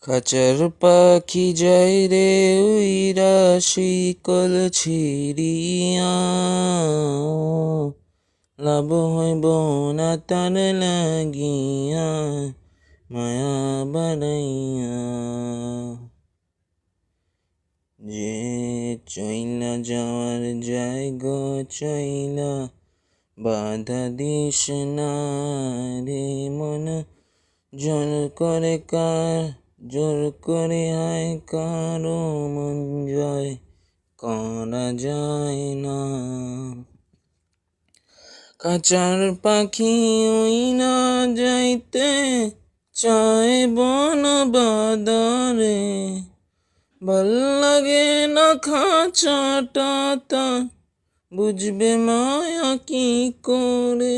খাঁচার পাখি যায় রে উইরা শিকল ছিড়িয়া, লাভ হইব না তার লাগিয়া মায়া বাড়াইয়া। যে চইলা যাওয়ার জায়গা চইলা বাধা দিস না রে মন, জোর করে হায় কারো মন জয় করা যায় না। খাঁচার পাখি ওই না যাইতে চায় বন বাদারে, ভাল লাগে না খাঁচাটা তা বুঝবে মায়া কি করে।